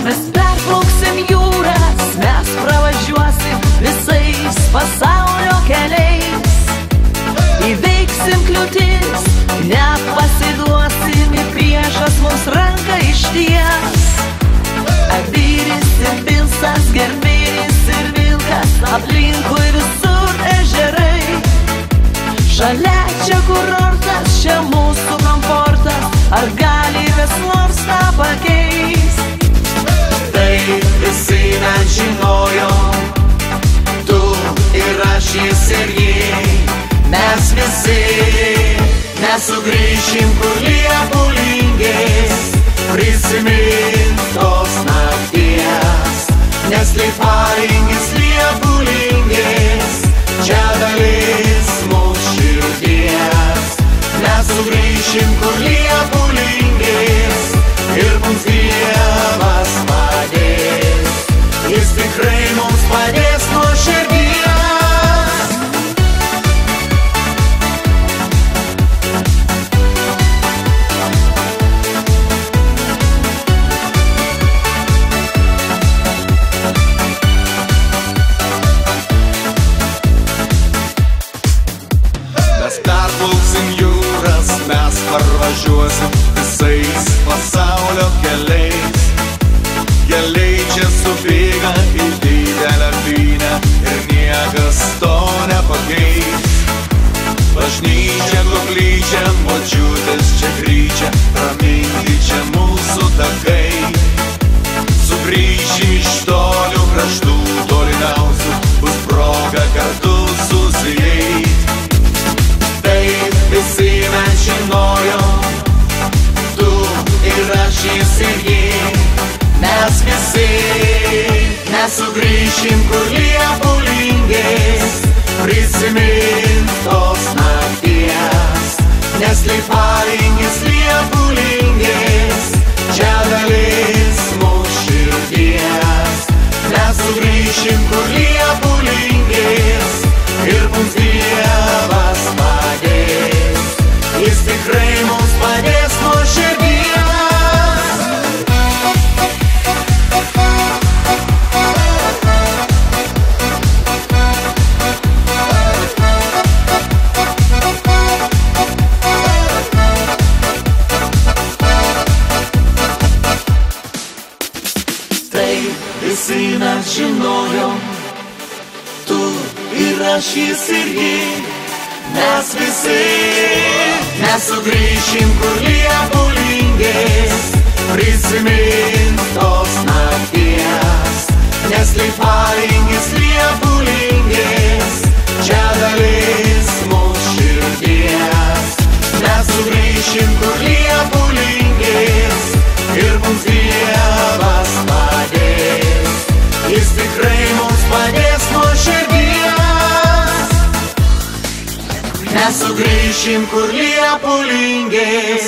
Mes perplauksim jūras, mes pravažiuosim visais pasaulio keliais. Įveiksim kliūtis, nepasiduosim, į priešas mums ranką išties. Avyris ir pilsas, gervėris ir vilkas, aplinkui visur ežerai. Šalia čia kurortas, čia mūsų komfortas, ar gali vis nors tą pakeis? Tai visi mes žinojom, tu ir aš, jis ir jie. Mes visi nesugrįšim, kur liepulingės, prisimint tos nakties, nes liparingis liepulingės, čia dalis mūsų širdies. Nesugrįšim, kur liepulingės, ir mums Dievas padės, jis tikrai mums padės nuo širdies. Mes perplauksim jūras, mes parvažiuosim visais pasaulio keliais. Keliai čia subėga į didelę pynę ir niekas to nepakeis. Bažnyčia, koplyčia, močiutės čia kryčia, ramingi čia mūsų takai. Sugrįšim iš tolių kraštų tolimiausių, bus proga kartu susijeit. Taip visi mes žinojom, tu ir aš, jis ir jie. Mes visi nesugrįšim, kur liepulingės, prisimint tos nakties, nes liparingis liepulingės, čia dalis mūsų širdies. Nesugrįšim, kur liepulingės, ir mums Dievas padės, jis tikrai mums padės nuo širdies. Visi mes žinojom, tu ir aš, jis ir jie. Mes visi nesugrįšim, kur liepulingės, prisimint tos nakties, nes liparingis liepulingės, čia dalis mūsų širdies. Nesugrįšim, kur liepulingės, ir mums Dievas padės, jis tikrai mums padės nuo širdies. Nesugrįšim, kur liepulingės,